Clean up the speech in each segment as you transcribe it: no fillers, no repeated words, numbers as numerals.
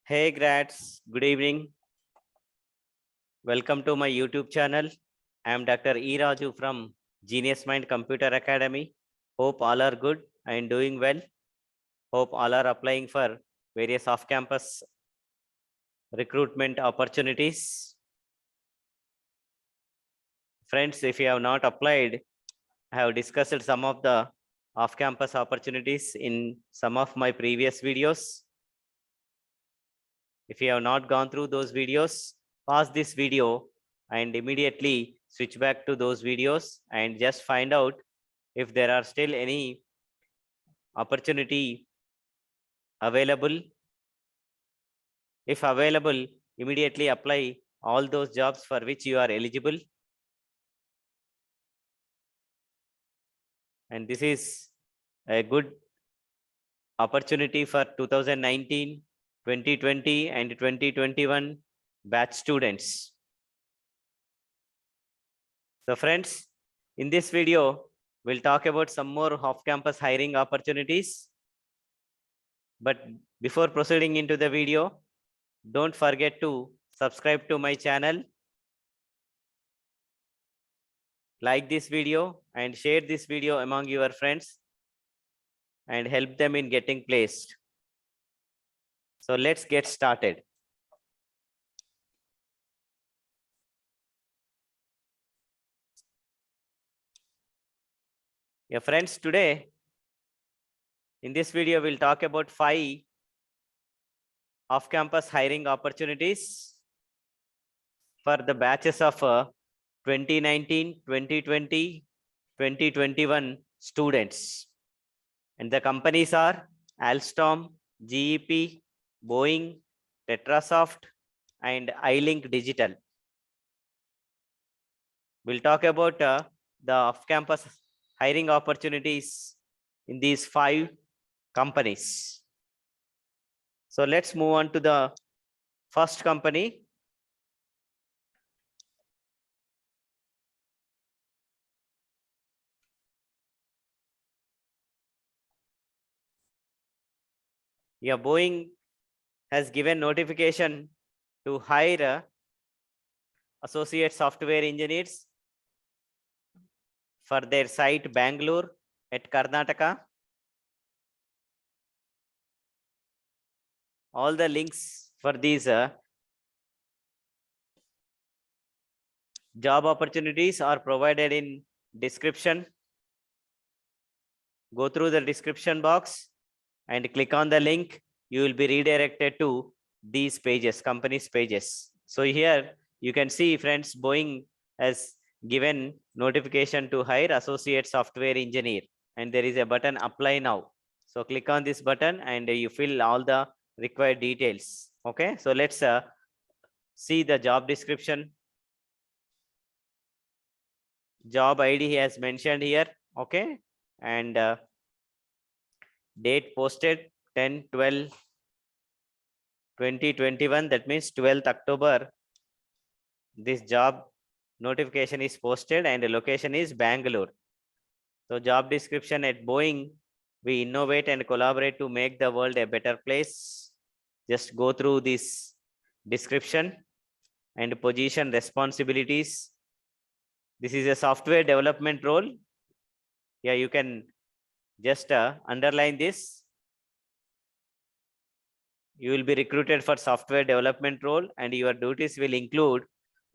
Hey grads, good evening. Welcome to my YouTube channel. I am Dr.E.Raju from Genius Mind Computer Academy. Hope all are good and doing well. Hope all are applying for various off-campus recruitment opportunities. Friends, if you have not applied, I have discussed some of the off-campus opportunities in some of my previous videos. If you have not gone through those videos, pause this video and immediately switch back to those videos and just find out if there are still any opportunity available. If available, immediately apply all those jobs for which you are eligible. And this is a good opportunity for 2019, 2020 and 2021 batch students. So friends, in this video, we'll talk about some more off-campus hiring opportunities. But before proceeding into the video, don't forget to subscribe to my channel, like this video and share this video among your friends and help them in getting placed. So let's get started. Yeah, friends, today in this video, we'll talk about 5 off-campus hiring opportunities for the batches of 2019, 2020, 2021 students. And the companies are ALSTOM, GEP, Boeing, TetraSoft, and iLinkDigital. We'll talk about the off-campus hiring opportunities in these 5 companies. So let's move on to the first company. Yeah, Boeing has given notification to hire associate software engineers for their site Bangalore at Karnataka. All the links for these job opportunities are provided in description. Go through the description box and click on the link. You will be redirected to these pages, companies pages. So here you can see, friends, Boeing has given notification to hire associate software engineer, and there is a button apply now. So click on this button and you fill all the required details. Okay, so let's see the job description. Job ID he has mentioned here. Okay, and date posted 10/12/2021, that means 12th October. This job notification is posted and the location is Bangalore. So job description: at Boeing, we innovate and collaborate to make the world a better place. Just go through this description and position responsibilities. This is a software development role. Yeah, you can just underline this. You will be recruited for software development role, and your duties will include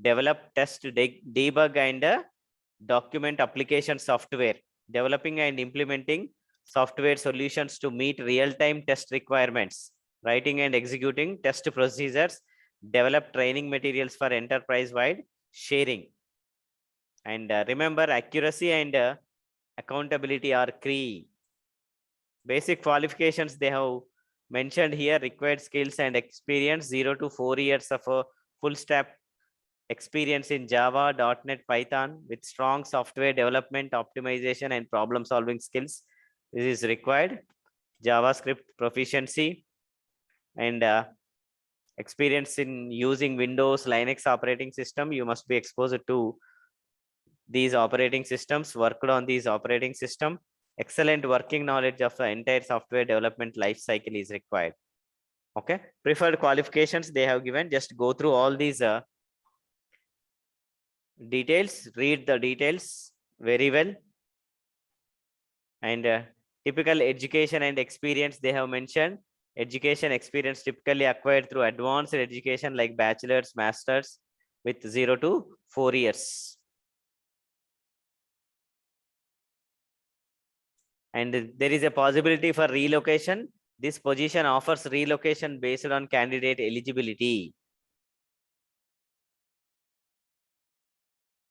develop, test, debug, and document application software, developing and implementing software solutions to meet real-time test requirements, writing and executing test procedures, develop training materials for enterprise-wide sharing. And remember, accuracy and accountability are key. Basic qualifications they have mentioned here: required skills and experience, 0 to 4 years of a full stack experience in Java, .NET, Python, with strong software development, optimization, and problem solving skills. This is required. JavaScript proficiency and experience in using Windows, Linux operating system. You must be exposed to these operating systems, worked on these operating system. Excellent working knowledge of the entire software development life cycle is required. Okay, preferred qualifications they have given. Just go through all these details, read the details very well. And typical education and experience they have mentioned. Education experience typically acquired through advanced education like bachelor's, master's with 0 to 4 years. And there is a possibility for relocation. This position offers relocation based on candidate eligibility.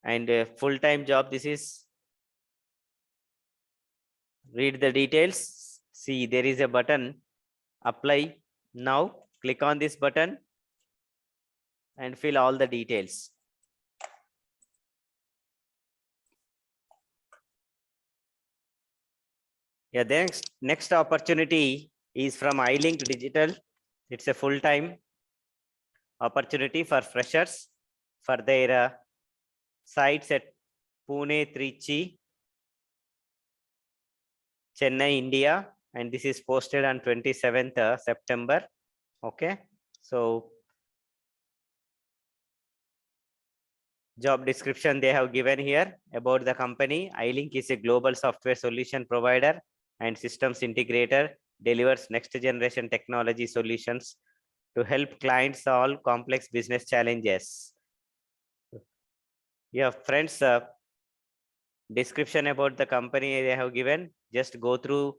And a full-time job, this is. Read the details. See, there is a button, apply now. Click on this button and fill all the details. Yeah, then next opportunity is from iLinkDigital. It's a full-time opportunity for freshers for their sites at Pune, Trichy, Chennai, India, and this is posted on 27th September. Okay, so job description they have given here about the company. iLink is a global software solution provider and systems integrator, delivers next generation technology solutions to help clients solve complex business challenges. Yeah, friends, description about the company they have given. Just go through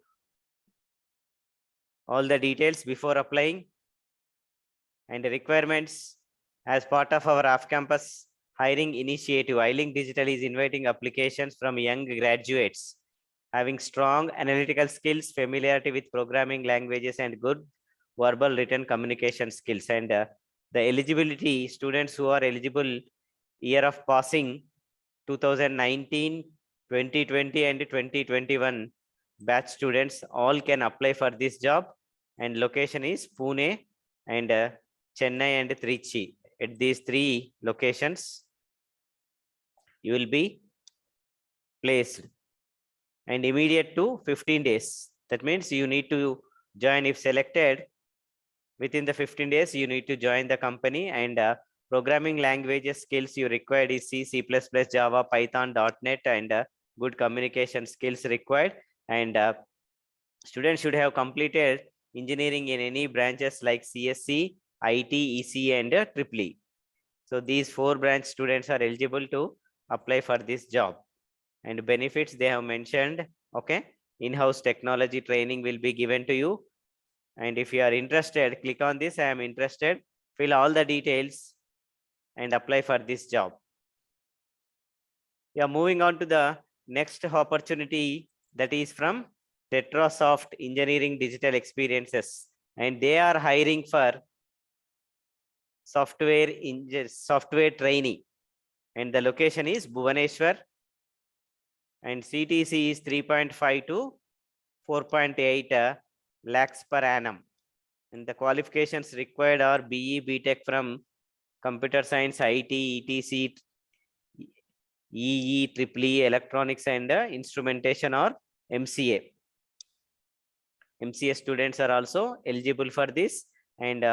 all the details before applying. And the requirements as part of our off-campus hiring initiative, iLinkDigital is inviting applications from young graduates having strong analytical skills, familiarity with programming languages, and good verbal written communication skills. And the eligibility, students who are eligible year of passing 2019, 2020, and 2021 batch students all can apply for this job. And location is Pune and Chennai and Trichy. At these three locations, you will be placed. And immediate to 15 days. That means you need to join if selected. Within the 15 days, you need to join the company. And programming languages skills you required is C, C++, Java, Python, .NET, and good communication skills required. And students should have completed engineering in any branches like CSC, IT, EC, and EEE. So these 4 branch students are eligible to apply for this job. And benefits they have mentioned. Okay, in-house technology training will be given to you. And if you are interested, click on this, I am interested, fill all the details and apply for this job. Yeah, moving on to the next opportunity, that is from TetraSoft Engineering Digital Experiences. And they are hiring for software trainee. And the location is Bhubaneswar. And CTC is 3.5 to 4.8 lakhs per annum. And the qualifications required are BE, BTech from computer science, IT, ETC, EE, EEE, electronics, and instrumentation or MCA. MCA students are also eligible for this. And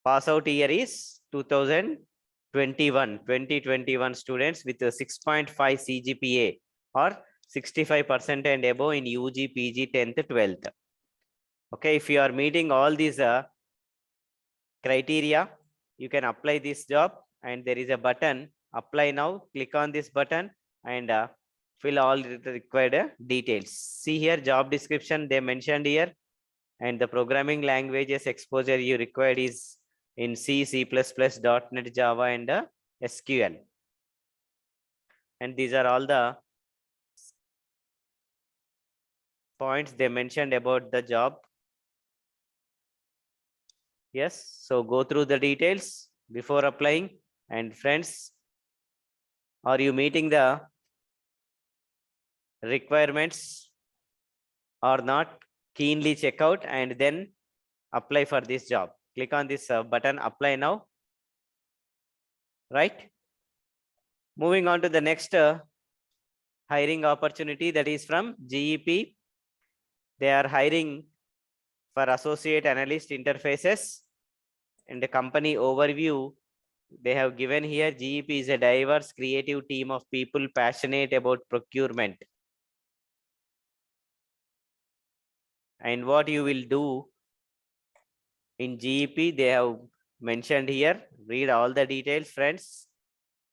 pass out year is 2021 students with a 6.5 CGPA or 65% and above in UG, PG, 10th, 12th. Okay, if you are meeting all these criteria, you can apply this job. And there is a button, apply now. Click on this button and fill all the required details. See here, job description they mentioned here. And the programming languages exposure you required is in C, C++, .NET, Java, and SQL. And these are all the points they mentioned about the job. Yes, so go through the details before applying. And friends, are you meeting the requirements or not? Keenly check out and then apply for this job. Click on this button, apply now. Right? Moving on to the next hiring opportunity, that is from GEP. They are hiring for associate analyst interfaces and the company overview. They have given here GEP is a diverse creative team of people passionate about procurement. And what you will do in GEP, they have mentioned here. Read all the details, friends.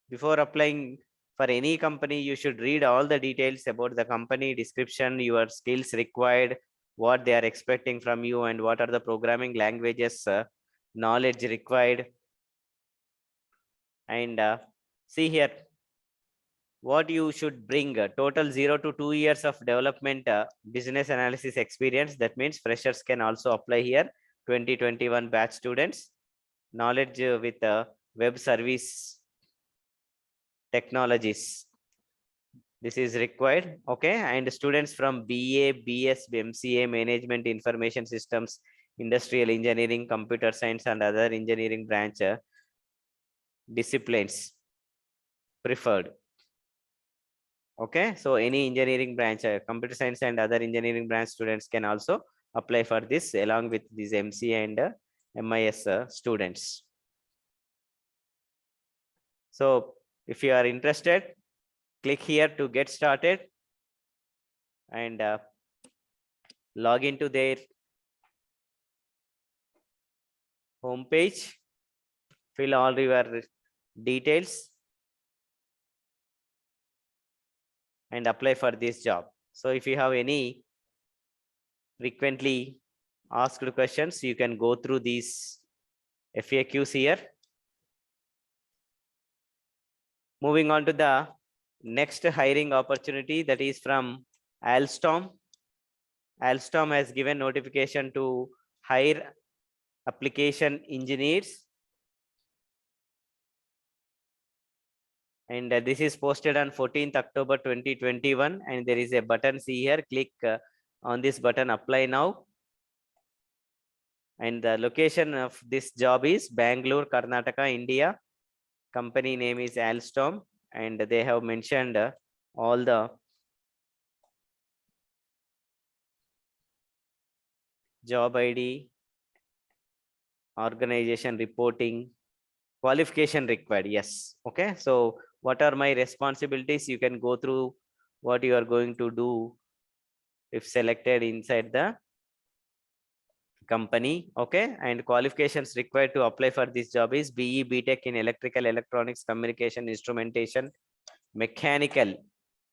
Before applying for any company, you should read all the details about the company description, your skills required, what they are expecting from you, and what are the programming languages knowledge required. And see here, what you should bring total 0 to 2 years of development business analysis experience. That means freshers can also apply here. 2021 batch students, knowledge with web service technologies, this is required. Okay, and students from BA, B.S MCA, management information systems, industrial engineering, computer science, and other engineering branch disciplines preferred. Okay, so any engineering branch, computer science and other engineering branch students can also apply for this along with these MCA and MIS students. So if you are interested, click here to get started and log into their home page, fill all your details and apply for this job. So if you have any frequently asked questions, you can go through these FAQs here. Moving on to the next hiring opportunity, that is from ALSTOM. ALSTOM has given notification to hire application engineers. And this is posted on 14th October 2021. And there is a button, see here, click on this button, apply now. And the location of this job is Bangalore, Karnataka, India. Company name is ALSTOM. And they have mentioned all the job ID, organization reporting, qualification required. Yes. Okay. So what are my responsibilities? You can go through what you are going to do if selected inside the company. Okay. And qualifications required to apply for this job is BE, BTech in electrical, electronics, communication, instrumentation, mechanical.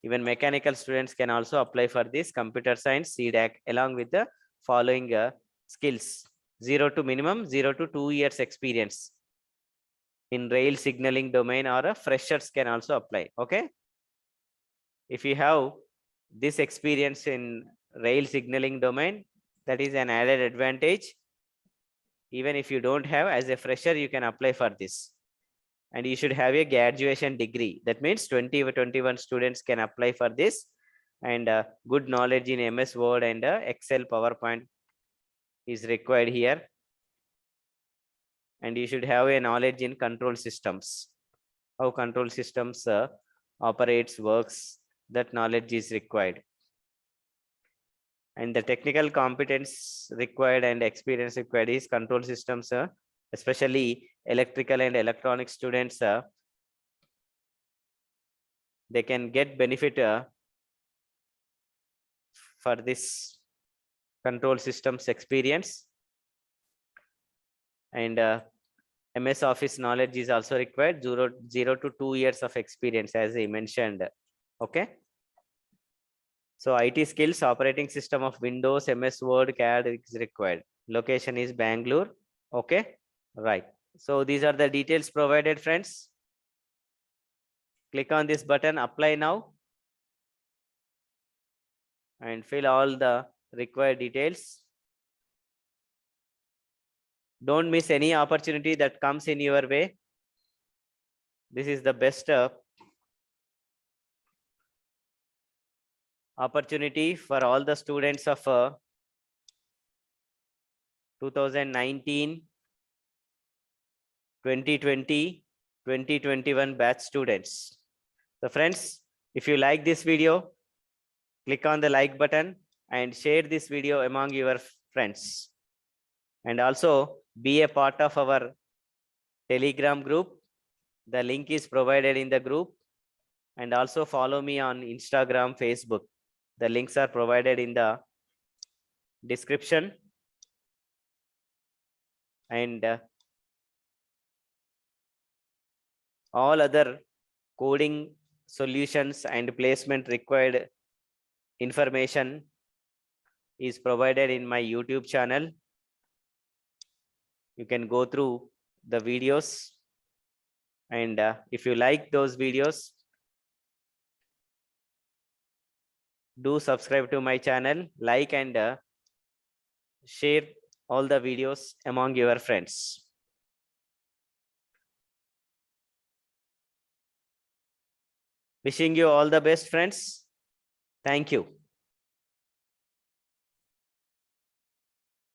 Even mechanical students can also apply for this, computer science, CDAC, along with the following skills. 0 to minimum 0 to 2 years experience in rail signaling domain, or a freshers can also apply. Okay. If you have this experience in rail signaling domain, that is an added advantage. Even if you don't have, as a fresher, you can apply for this. And you should have a graduation degree. That means 20 or 21 students can apply for this. And good knowledge in MS Word and Excel, PowerPoint is required here. And you should have a knowledge in control systems, how control systems operates, works. That knowledge is required. And the technical competence required and experience required is control systems, especially electrical and electronic students. They can get benefit for this control systems experience. And MS Office knowledge is also required, 0 to 2 years of experience, as I mentioned. Okay. So IT skills, operating system of Windows, MS Word, CAD is required. Location is Bangalore. Okay. Right. So these are the details provided, friends. Click on this button, apply now, and fill all the required details. Don't miss any opportunity that comes in your way. This is the best opportunity for all the students of 2019, 2020, 2021 batch students. So friends, if you like this video, click on the like button and share this video among your friends. and also be a part of our Telegram group. The link is provided in the group, and also follow me on Instagram, Facebook. The links are provided in the description. And all other coding solutions and placement required information is provided in my YouTube channel. You can go through the videos, and if you like those videos, do subscribe to my channel, like, and share all the videos among your friends. Wishing you all the best, friends. Thank you.